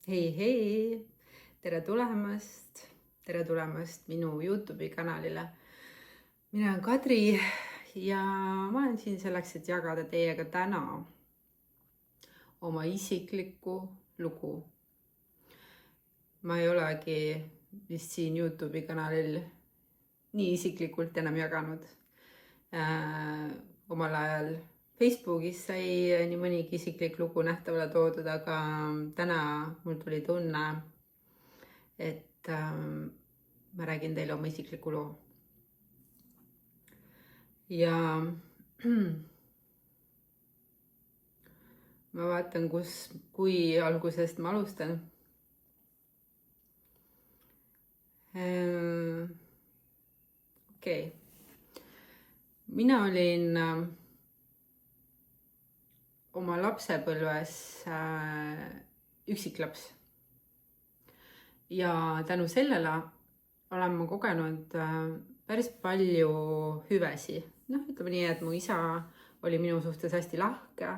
Hei, tere tulemast minu YouTube'i kanalile. Mina olen Kadri ja ma olen siin selleks, et jagada teiega täna oma isiklikku lugu. Ma ei olegi vist siin YouTube'i kanalil nii isiklikult enam jaganud. Omal ajal Facebookis sai nii mõnigi isiklik lugu nähtavale toodud, aga täna mul tuli tunne, et ma räägin teile oma isikliku loo. Ja ma vaatan, kui algusest ma alustan. Okei. Mina olin oma lapsepõlves üksiklaps. Ja tänu sellele olen ma kogenud päris palju hüvesi. Ütleme nii, et mu isa oli minu suhtes hästi lahke,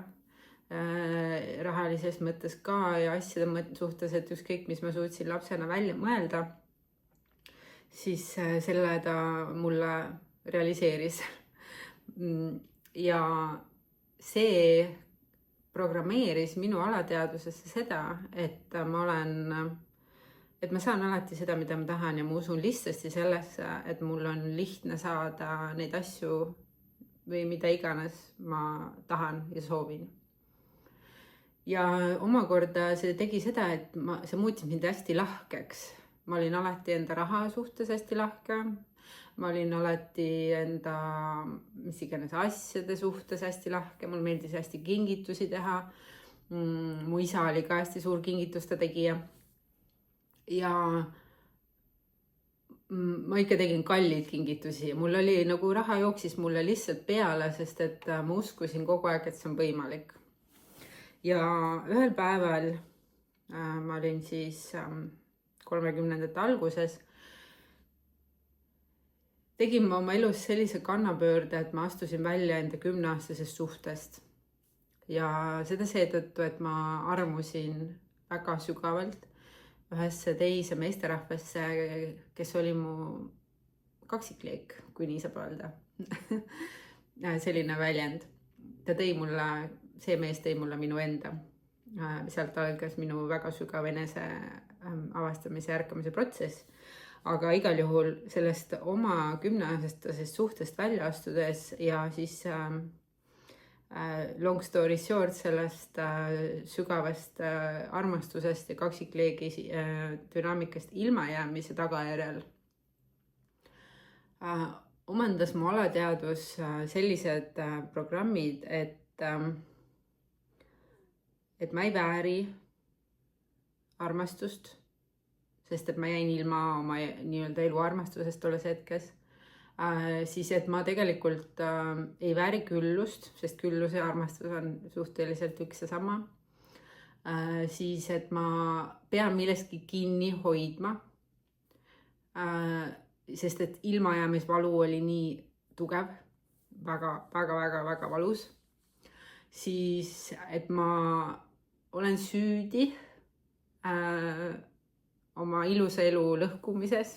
rahalises mõttes ka ja asjade suhtes, et ükskõik, mis ma suutsin lapsena välja mõelda, siis selle ta mulle realiseeris. Ja see programmeeris minu alateadvusesse seda, et ma saan alati seda, mida ma tahan, ja ma usun lihtsasti sellesse, et mul on lihtne saada neid asju või mida iganes ma tahan ja soovin. Ja omakorda see tegi seda, et see muutis mind hästi lahkeks. Ma olin alati enda raha suhtes hästi lahke. Ma olin alati enda mis iganes asjade suhtes hästi lahke. Mul meeldis hästi kingitusi teha. Mu isa oli ka hästi suur kingituste tegija. Ja ma ikka tegin kallid kingitusi. Mul oli nagu raha jooksis mulle lihtsalt peale, sest et ma uskusin kogu aeg, et see on võimalik. Ja ühel päeval ma olin siis 30ndate alguses, tegin ma oma elus sellise kannapöörde, et ma astusin välja enda 10-aastasest suhtest. Ja seda seetõttu, et ma armusin väga sügavalt ühesse teise meesterahvasse, kes oli mu kaksikleek, kui nii saab öelda. Selline väljend. See mees tõi mulle minu enda. Sealt algas minu väga sügav enese avastamise ja ärkamise protsess. Aga igal juhul sellest oma 10-aastasest suhtest välja astudes ja siis long story short sellest sügavast armastusest ja kaksikleegi dünaamikast ilmajäämise tagajärjel omandas mu alateadvus sellised programmid, et ma ei vääri armastust, sest et ma jäin ilma oma nii-öelda elu armastusest tolles hetkes. Siis, et ma tegelikult ei vääri küllust, sest küllus ja armastus on suhteliselt üks ja sama. Siis, et ma pean millestki kinni hoidma, sest et ilmajäämisvalu oli nii tugev, väga valus. Siis, et ma olen süüdi oma ilusa elu lõhkumises,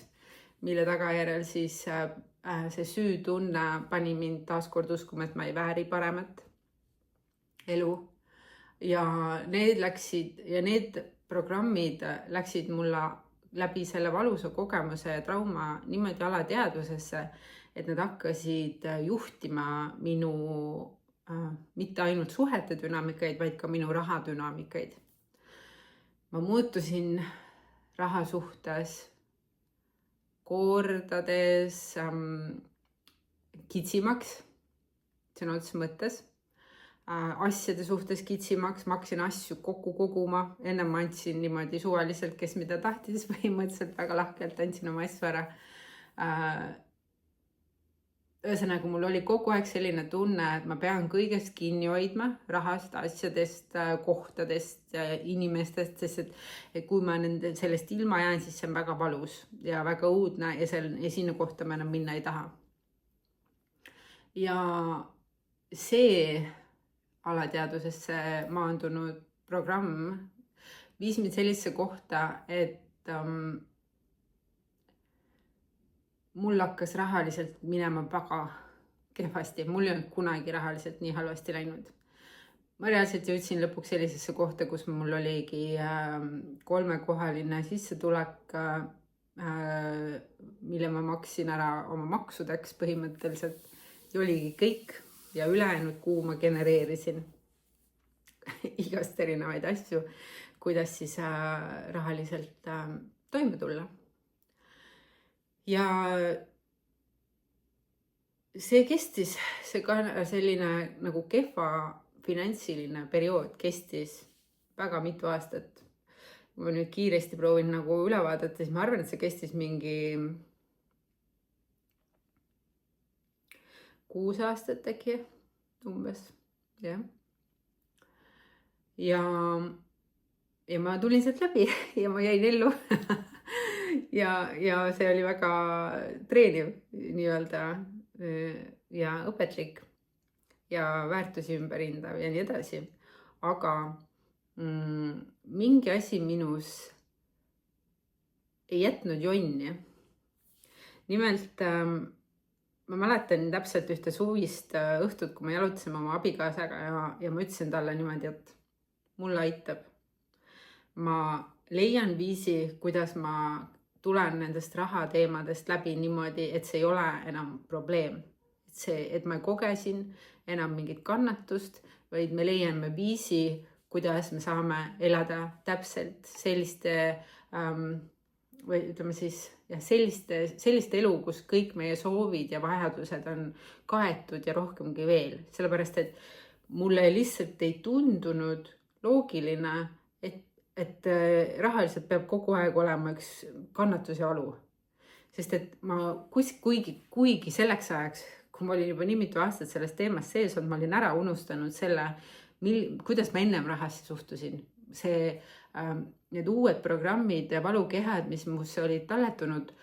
mille tagajärjel siis see süütunne pani mind taaskord uskuma, et ma ei vääri paremat elu. Ja need programmid läksid mulle läbi selle valusa kogemuse ja trauma niimoodi alateadvusesse, et nad hakkasid juhtima minu mitte ainult suhete dünaamikaid, vaid ka minu raha dünaamikaid. Ma muutusin raha suhtes kordades kitsimaks, sõna otseses mõttes, asjade suhtes kitsimaks, ma hakkasin asju kokku koguma, enne ma andsin niimoodi suvaliselt, kes mida tahtis, põhimõtteliselt väga lahkelt andsin oma asju ära. Ühesõnaga, mul oli kogu aeg selline tunne, et ma pean kõigest kinni hoidma, rahast, asjadest, kohtadest, inimestest, sest et kui ma sellest ilma jään, siis see on väga valus ja väga õudne ja sinna kohta ma enam minna ei taha. Ja see alateadvusesse maandunud programm viis mind sellisesse kohta, et mul hakkas rahaliselt minema väga kehvasti. Mul ei olnud kunagi rahaliselt nii halvasti läinud. Ma reaalselt jõudsin lõpuks sellisesse kohta, kus mul oligi 3-kohaline sissetulek, mille ma maksin ära oma maksudeks põhimõtteliselt. Ja oligi kõik ja ülejäänud kuu ma genereerisin igast erinevaid asju, kuidas siis rahaliselt toime tulla. Ja see kestis, see ka selline nagu kehva finantsiline periood kestis väga mitu aastat. Kui ma nüüd kiiresti proovin nagu üle vaadata, siis ma arvan, et see kestis mingi 6 aastat äkki umbes. Ja ma tulin sealt läbi ja ma jäin ellu. ja see oli väga treeniv nii-öelda ja õpetlik ja väärtusi ümberhindav ja nii edasi. Aga mingi asi minus ei jätnud jonni. Nimelt ma mäletan täpselt ühte suvist õhtut, kui me jalutasime oma abikaasaga ja ma ütlesin talle niimoodi, et mulle aitab. Ma leian viisi, kuidas ma tulen nendest rahateemadest läbi niimoodi, et see ei ole enam probleem. Et ma kogesin enam mingit kannatust, vaid me leiame viisi, kuidas me saame elada täpselt selliste, või ütleme siis, selliste elu, kus kõik meie soovid ja vajadused on kaetud ja rohkemgi veel. Sellepärast, et mulle lihtsalt ei tundunud loogiline, et rahaliselt peab kogu aeg olema üks kannatus ja valu. Sest et ma kuigi selleks ajaks, kui ma olin juba nii mitu aastat selles teemas sees, ma olin ära unustanud selle, kuidas ma ennem rahasse suhtusin. Need uued programmid ja valukehad, mis musse olid talletunud,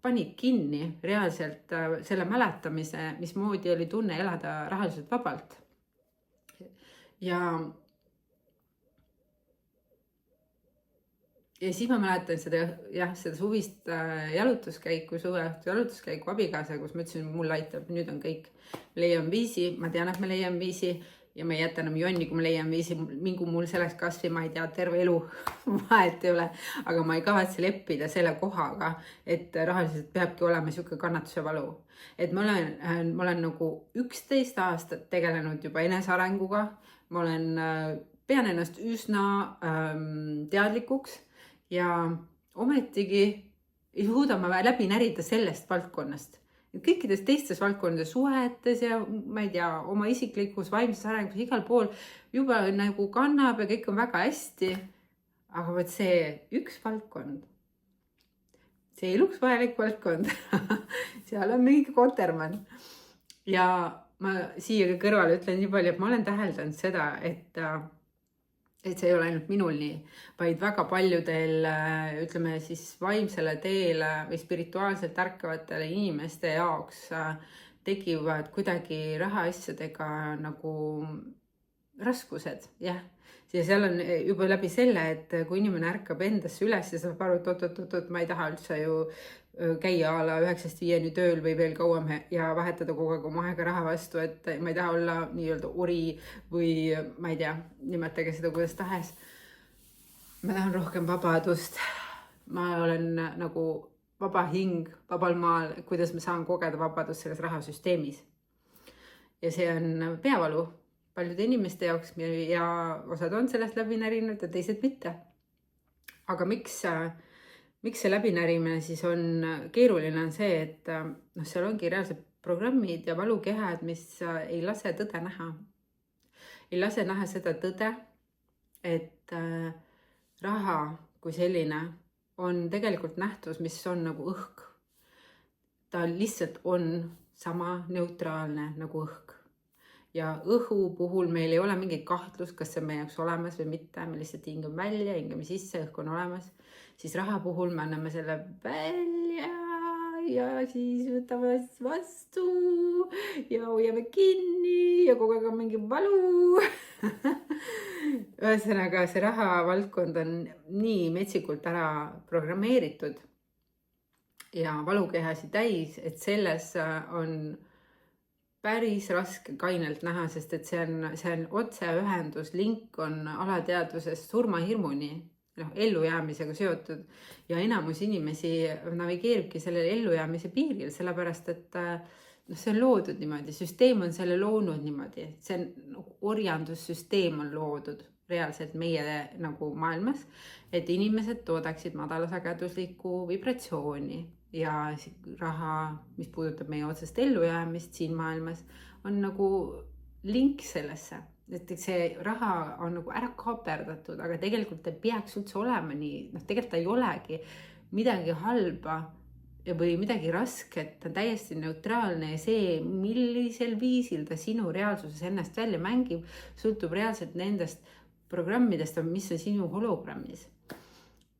panid kinni reaalselt selle mäletamise, mismoodi oli tunne elada rahaliselt vabalt. Ja siis ma mäletan seda suvist jalutuskäiku abikaasa, kus ma ütlesin, mul aitab, nüüd on kõik. Leian viisi, ma tean, et me leian viisi ja ma ei jäta enam jonni, kui ma leian viisi, mingu mul selleks kasvõi, ma ei tea, terve elu vahet ei ole, aga ma ei kavatse leppida selle kohaga, et rahaliselt peabki olema siuke kannatuse valu. Et ma olen nagu 11 aastat tegelenud juba enesearenguga, ma pean ennast üsna teadlikuks. Ja ometigi ei suuda ma läbi närida sellest valdkonnast. Kõikides teistes valdkondades, suhetes ja ma ei tea, oma isiklikus vaimses arengus igal pool juba nagu kannab ja kõik on väga hästi. Aga võt see üks valdkond, see eluks vajalik valdkond, seal on mingi kotermann. Ja ma siia kõrvale ütlen nii palju, et ma olen täheldanud seda, et see ei ole ainult minul nii, vaid väga paljudel, ütleme siis vaimsele teele või spirituaalselt ärkavatele inimeste jaoks tekivad kuidagi rahaasjadega nagu raskused, jah. Ja seal on juba läbi selle, et kui inimene ärkab endasse üles ja saab aru, et ma ei taha üldse ju käia ala 9-5 tööl või veel kauem ja vahetada kogu aeg oma aega raha vastu, et ma ei taha olla nii-öelda ori või ma ei tea, nimetage seda kuidas tahes. Ma tahan rohkem vabadust. Ma olen nagu vaba hing, vabal maal, kuidas ma saan kogeda vabadust selles rahasüsteemis. Ja see on peavalu paljude inimeste jaoks ja osad on sellest läbi närinud ja teised mitte. Aga miks see läbinärimine siis on keeruline on see, et seal ongi reaalsed programmid ja valukehad, mis ei lase tõde näha. Ei lase näha seda tõde, et raha kui selline on tegelikult nähtus, mis on nagu õhk. Ta lihtsalt on sama neutraalne nagu õhk. Ja õhu puhul meil ei ole mingit kahtlust, kas see on meie jaoks olemas või mitte. Me lihtsalt hingame välja, hingame sisse, õhk on olemas. Siis raha puhul me anname selle välja ja siis võtame vastu ja hoiame kinni ja kogu aeg on mingi valu. Ühesõnaga, see rahavaldkond on nii metsikult ära programmeeritud ja valukehasid täis, et selles on päris raske kainelt näha, sest et see on otseühendus, link on alateadvusest surmahirmuni, ellujäämisega seotud ja enamus inimesi navigeeribki selle ellujäämise piiril, sellepärast et see on loodud niimoodi, süsteem on selle loonud niimoodi, see on orjandussüsteem on loodud reaalselt meie nagu maailmas, et inimesed toodaksid madalasageduslikku vibratsiooni ja raha, mis puudutab meie otsest ellujäämist siin maailmas, on nagu link sellesse. Et see raha on nagu ära kaaperdatud, aga tegelikult ta peaks üldse olema nii, tegelikult ta ei olegi midagi halba või midagi rasket, ta on täiesti neutraalne ja see, millisel viisil ta sinu reaalsuses ennast välja mängib, sõltub reaalselt nendest programmidest, mis on sinu hologrammis,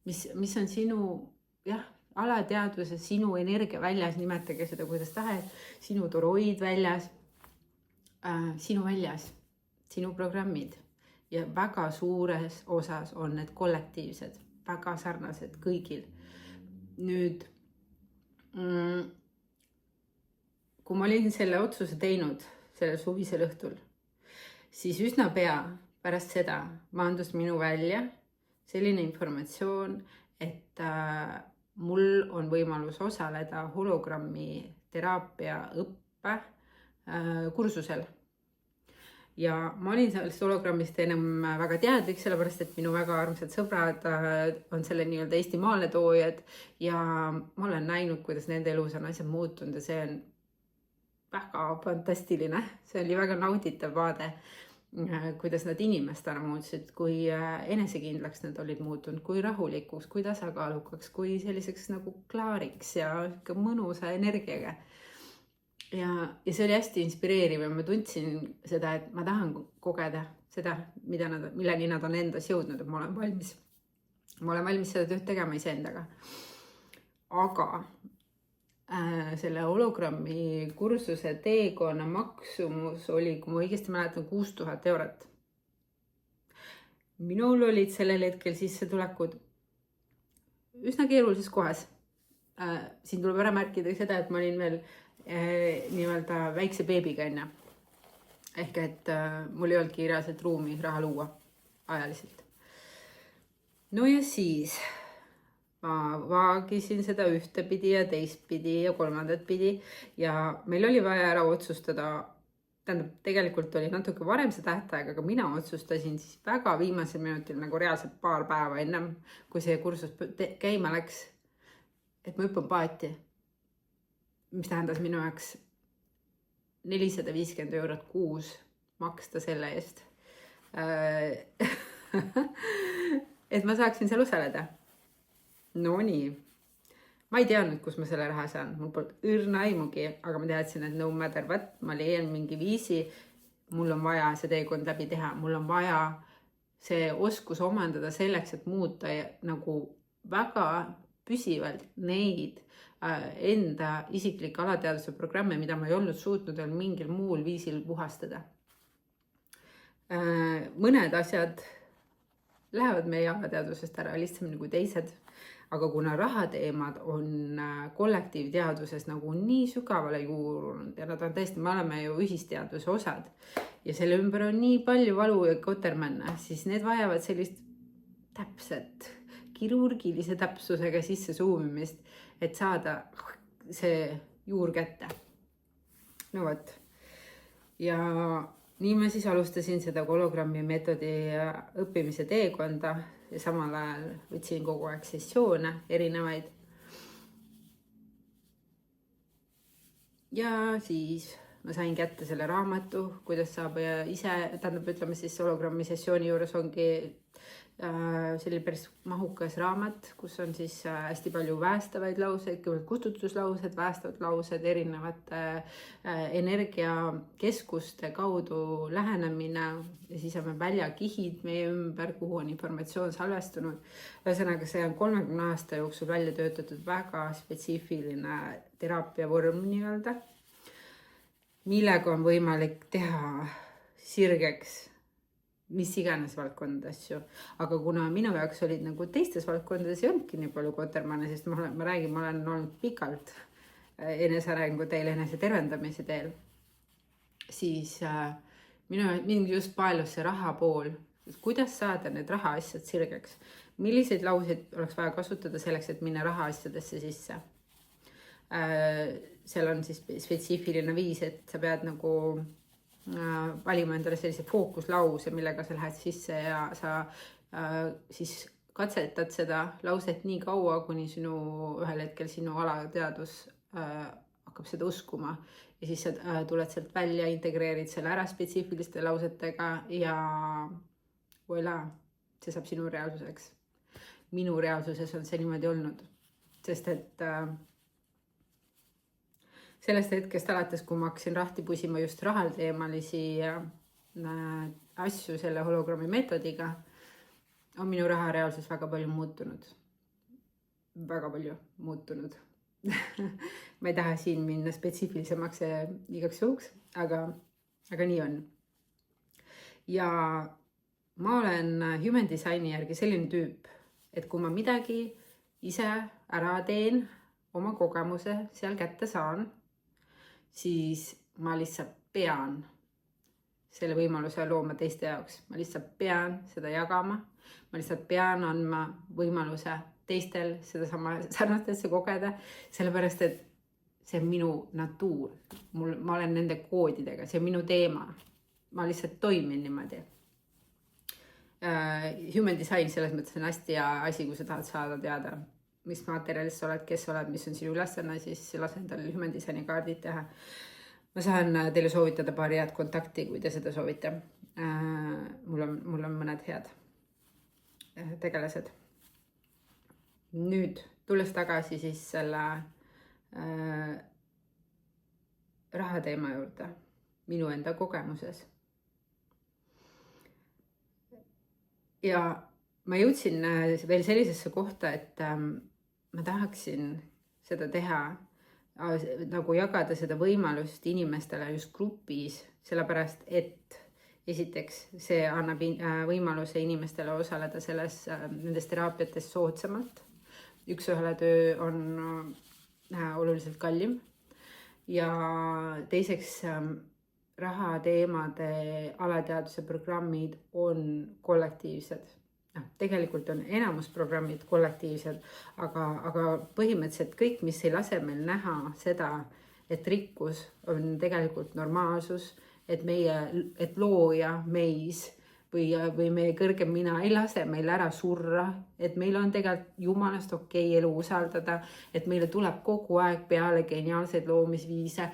mis on sinu, alateadvuses, sinu energia väljas, nimetage seda kuidas tahes, sinu toroid väljas, sinu programmid ja väga suures osas on need kollektiivsed, väga sarnased kõigil. Nüüd, kui ma olin selle otsuse teinud sellel suvisel õhtul, siis üsna pea pärast seda maandus minu välja selline informatsioon, et mul on võimalus osaleda hologrammi teraapia õppe kursusel. Ja ma olin sellest hologrammist ennem väga teadlik, sellepärast et minu väga armsad sõbrad on selle nii-öelda Eesti maaletoojad ja ma olen näinud, kuidas nende elus on asjad muutunud ja see on väga fantastiline. See oli väga nauditav vaade, kuidas nad inimestena muutusid, kui enesekindlaks nad olid muutunud, kui rahulikuks, kui tasakaalukaks, kui selliseks nagu klaariks ja mõnusa energiaga. Ja see oli hästi inspireeriv ja ma tundsin seda, et ma tahan kogeda seda, milleni nad on endas jõudnud, et ma olen valmis. Ma olen valmis seda tööd tegema iseendaga. Aga selle hologrammi kursuse teekonna maksumus oli, kui ma õigesti mäletan, 6000 eurot. Minul olid sellel hetkel sissetulekud üsna keerulises kohas. Siin tuleb ära märkida seda, et ma olin veel nii-öelda väikse beebiga enne. Ehk et mul ei olnudki reaalselt ruumi raha luua ajaliselt. No ja siis ma vaagisin seda ühtepidi ja teistpidi ja kolmandat pidi ja meil oli vaja ära otsustada, tegelikult oli natuke varem see tähtaeg, aga mina otsustasin siis väga viimasel minutil nagu reaalselt paar päeva ennem, kui see kursus käima läks, et ma hüppan paati, mis tähendas minu jaoks 450 eurot kuus maksta selle eest, et ma saaksin seal osaleda. No nii, ma ei teadnud, kus ma selle raha saan, mul polnud õrna aimugi, aga ma teadsin, et no matter what, ma leian mingi viisi, mul on vaja see teekond läbi teha, mul on vaja see oskus omandada selleks, et muuta nagu väga püsivalt neid enda isiklikke alateadvuse programme, mida ma ei olnud suutnud veel mingil muul viisil puhastada. Mõned asjad lähevad meie alateadvusest ära lihtsamini kui teised, aga kuna rahateemad on kollektiivteadvuses nagu nii sügavale juurunud ja nad on tõesti, me oleme ju ühisteadvuse osad ja selle ümber on nii palju valu ja kotermänne, siis need vajavad sellist täpset kirurgilise täpsusega sisse suumimist, et saada see juur kätte. No võt. Ja nii ma siis alustasin seda hologrammi meetodi õppimise teekonda ja samal ajal võtsin kogu aeg sessioone erinevaid. Ja siis ma sain kätte selle raamatu, kuidas saab ise, ütleme siis hologrammi sessiooni juures ongi see oli päris mahukas raamat, kus on siis hästi palju päästavaid lauseid, kustutuslaused, päästavad laused, erinevate energiakeskuste kaudu lähenemine ja siis on väljakihid meie ümber, kuhu on informatsioon salvestunud. Ühesõnaga, see on 30 aasta jooksul välja töötatud väga spetsiifiline teraapiavorm nii-öelda, millega on võimalik teha sirgeks mis iganes valdkondade asju, aga kuna minu jaoks olid nagu teistes valdkondades ei olnudki nii palju kotermanne, sest ma olen olnud pikalt enesearengu teel, enese tervendamise teel, siis mind just paelus see raha pool, kuidas saada need rahaasjad sirgeks, milliseid lauseid oleks vaja kasutada selleks, et minna rahaasjadesse sisse. Seal on siis spetsiifiline viis, et sa pead nagu valima endale sellise fookuslause, millega sa lähed sisse ja sa siis katsetad seda lauset nii kaua, kuni ühel hetkel sinu alateadvus hakkab seda uskuma ja siis sa tuled sealt välja, integreerid selle ära spetsiifiliste lausetega ja voilà, see saab sinu reaalsuseks. Minu reaalsuses on see niimoodi olnud, sest et sellest hetkest alates, kui ma hakkasin rahti pusima just rahal teemalisi asju selle hologrammi meetodiga, on minu raha reaalsus väga palju muutunud. Väga palju muutunud. Ma ei taha siin minna spetsiifilisemaks igaks juhuks, aga nii on. Ja ma olen human designi järgi selline tüüp, et kui ma midagi ise ära teen, oma kogemuse seal kätte saan, siis ma lihtsalt pean selle võimaluse looma teiste jaoks. Ma lihtsalt pean seda jagama. Ma lihtsalt pean andma võimaluse teistel seda sarnastesse kogeda, sellepärast, et see on minu natuur. Ma olen nende koodidega, see on minu teema. Ma lihtsalt toimin niimoodi. Human design selles mõttes on hästi hea asi, kui sa tahad saada teada, mis materjalist sa oled, kes sa oled, mis on sinu ülesanne, siis lasen tal human designi kaardid teha. Ma saan teile soovitada paari head kontakti, kui te seda soovite. Mul on mõned head tegelased. Nüüd, tulles tagasi siis selle rahateema juurde, minu enda kogemuses. Ja ma jõudsin veel sellisesse kohta, et ma tahaksin seda teha, nagu jagada seda võimalust inimestele just grupis, sellepärast et esiteks see annab võimaluse inimestele osaleda nendes teraapiates soodsamalt. Üks-ühele töö on oluliselt kallim ja teiseks rahateemade alateaduse programmid on kollektiivsed. Tegelikult on enamusprogrammid kollektiivsed, aga põhimõtteliselt kõik, mis ei lase meil näha seda, et rikkus on tegelikult normaalsus, et looja meis või meie kõrgem mina ei lase meil ära surra, et meil on tegelikult jumalast okei elu usaldada, et meile tuleb kogu aeg peale geniaalseid loomisviise,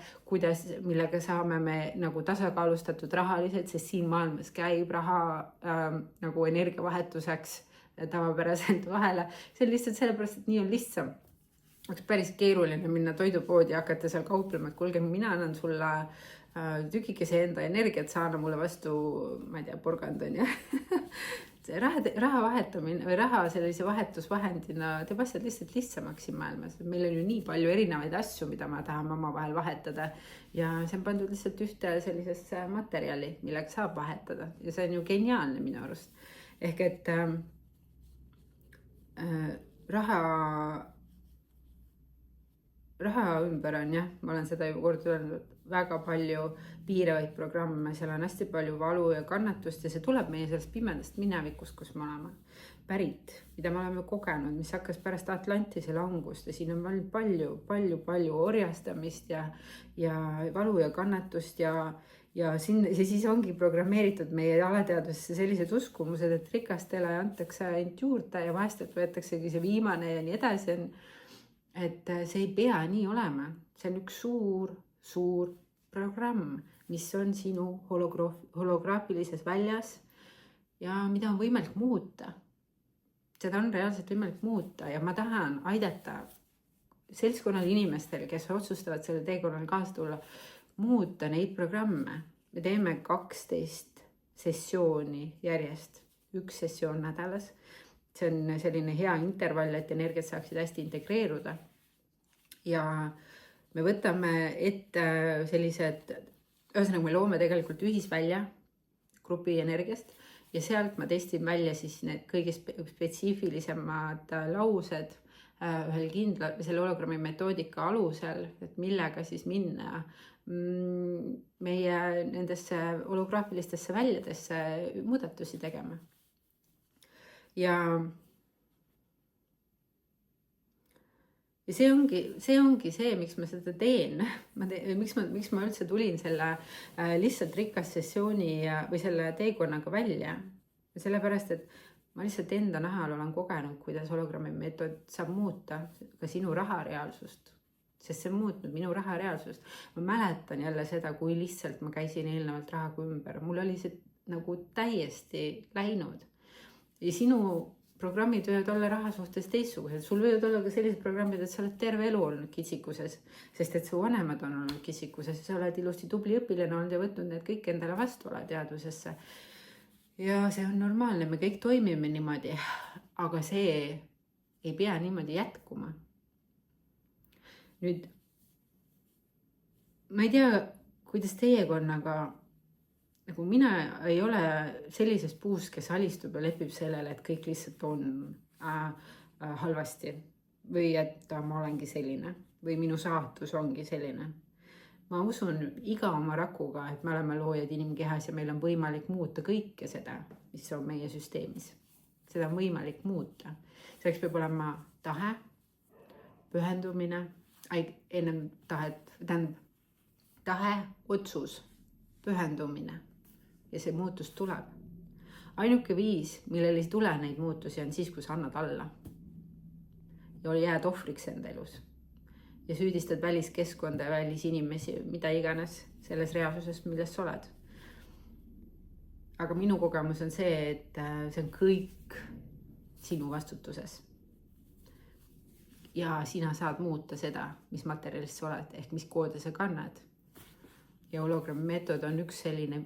millega saame me nagu tasakaalustatud rahaliselt, sest siin maailmas käib raha nagu energiavahetuseks tavapäraselt vahele. See on lihtsalt sellepärast, et nii on lihtsam. Oleks päris keeruline minna toidupoodi ja hakata seal kauplema, et kuulge, mina annan sulle tükikese enda energiat, saana mulle vastu, ma ei tea, porgand on ja raha vahetamine või raha sellise vahetusvahendina teeb asjad lihtsalt lihtsamaks siin maailmas. Meil on ju nii palju erinevaid asju, mida me tahame omavahel vahetada ja see on pandud lihtsalt ühte sellisesse materjali, millega saab vahetada ja see on ju geniaalne minu arust. Ehk et raha ümber on ma olen seda ju kord öelnud, väga palju piiravaid programme, seal on hästi palju valu ja kannatust ja see tuleb meie sellest pimedast minevikust, kus me oleme pärit, mida me oleme kogenud, mis hakkas pärast Atlantise langust ja siin on palju orjastamist ja valu ja kannatust ja siis ongi programmeeritud meie alateadvusesse sellised uskumused, et rikastele antakse ainult juurde ja vahest võetaksegi see viimane ja nii edasi on. Et see ei pea nii olema, see on üks suur programm, mis on sinu holograafilises väljas ja mida on võimalik muuta. seda on reaalselt võimalik muuta ja ma tahan aidata seltskonnal inimestel, kes otsustavad selle teekonnal kaasa tulla, muuta neid programme. Me teeme 12 sessiooni järjest, 1 sessioon nädalas. See on selline hea intervall, et energiat saaksid hästi integreeruda. Ja me võtame ette sellised, ühesõnaga me loome tegelikult ühisvälja grupi energiast ja sealt ma testin välja siis need kõige spetsiifilisemad laused ühel kindla, selle hologrammi metoodika alusel, et millega siis minna meie nendesse holograafilistesse väljadesse muudatusi tegema. Ja see ongi see, miks ma seda teen. Miks ma üldse tulin selle lihtsalt rikas sessiooni või selle teekonnaga välja. Sellepärast, et ma lihtsalt enda nahal olen kogenud, kuidas hologrammi meetod saab muuta ka sinu rahareaalsust. Sest see on muutnud minu rahareaalsust. Ma mäletan jälle seda, kui lihtsalt ma käisin eelnevalt rahaga ümber. Mul oli see nagu täiesti läinud. Ja sinu programmid võivad olla raha suhtes teistsugused. Sul võivad olla ka sellised programmid, et sa oled terve elu olnud kitsikuses, sest et su vanemad on olnud kitsikuses ja sa oled ilusti tubli õpilane olnud ja võtnud need kõik endale vastu alateadvusesse. Ja see on normaalne, me kõik toimime niimoodi, aga see ei pea niimoodi jätkuma. Nüüd, ma ei tea, kuidas teiega on, aga nagu mina ei ole sellises puus, kes alistub ja lepib sellele, et kõik lihtsalt on halvasti või et ma olengi selline või minu saatus ongi selline. Ma usun iga oma rakuga, et me oleme loojad inimkehas ja meil on võimalik muuta kõike seda, mis on meie süsteemis. Seda on võimalik muuta. Selleks peab olema tahe, pühendumine, ennem tahe, otsus, pühendumine. Ja see muutus tuleb. Ainuke viis, millel ei tule neid muutusi, on siis, kui sa annad alla. Ja jääd ohvriks enda elus. Ja süüdistad väliskeskkonda ja välisinimesi, mida iganes selles reaalsuses, milles sa oled. Aga minu kogemus on see, et see on kõik sinu vastutuses. Ja sina saad muuta seda, mis materjalist sa oled, ehk mis koode sa kannad. Ja hologrammi meetod on üks selline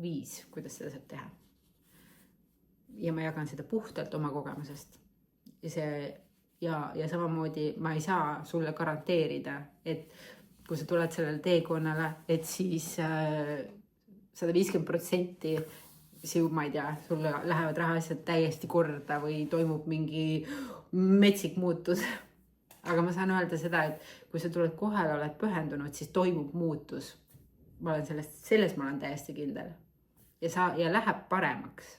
viis, kuidas seda saab teha. Ja ma jagan seda puhtalt oma kogemusest. Ja samamoodi ma ei saa sulle garanteerida, et kui sa tuled sellele teekonnale, et siis 150% ma ei tea, sulle lähevad rahaasjad täiesti korda või toimub mingi metsik muutus. Aga ma saan öelda seda, et kui sa tuled kohale, oled pühendunud, siis toimub muutus. Selles ma olen täiesti kindel. Ja läheb paremaks.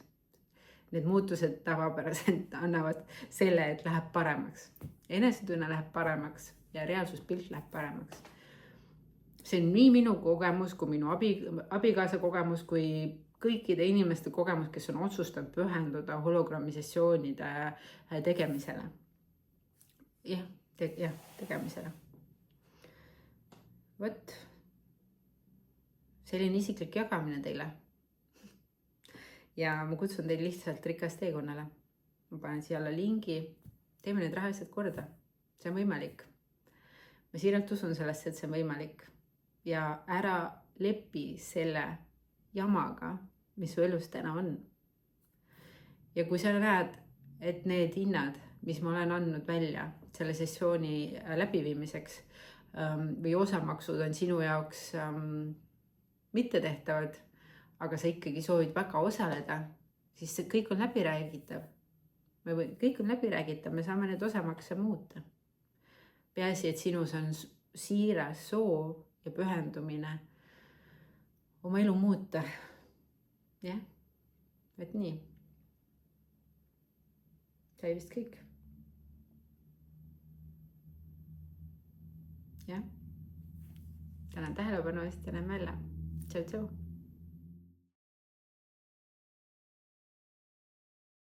Need muutused tavapäraselt annavad selle, et läheb paremaks. Enesetunne läheb paremaks ja reaalsuspilt läheb paremaks. See on nii minu kogemus, kui minu abikaasa kogemus, kui kõikide inimeste kogemus, kes on otsustanud pühenduda hologrammi sessioonide tegemisele. Jah, tegemisele. Võt. Selline isiklik jagamine teile. Ja ma kutsun teid lihtsalt rikas teekonnale. Ma panen siia alla lingi. Teeme need rahased korda. See on võimalik. Ma siiralt usun sellesse, et see on võimalik. Ja ära lepi selle jamaga, mis su elus täna on. Ja kui sa näed, et need hinnad, mis ma olen andnud välja selle sessiooni läbiviimiseks või osamaksud on sinu jaoks mitte tehtavad, aga sa ikkagi soovid väga osaleda, siis see kõik on läbiräägitav. Kõik on läbiräägitav, me saame need osamakse muuta. Peaasi, et sinus on siiras soov ja pühendumine oma elu muuta. Jah, et nii. Sai vist kõik. Jah. Tänan tähelepanu eest ja näeme jälle. Tšau, tšau.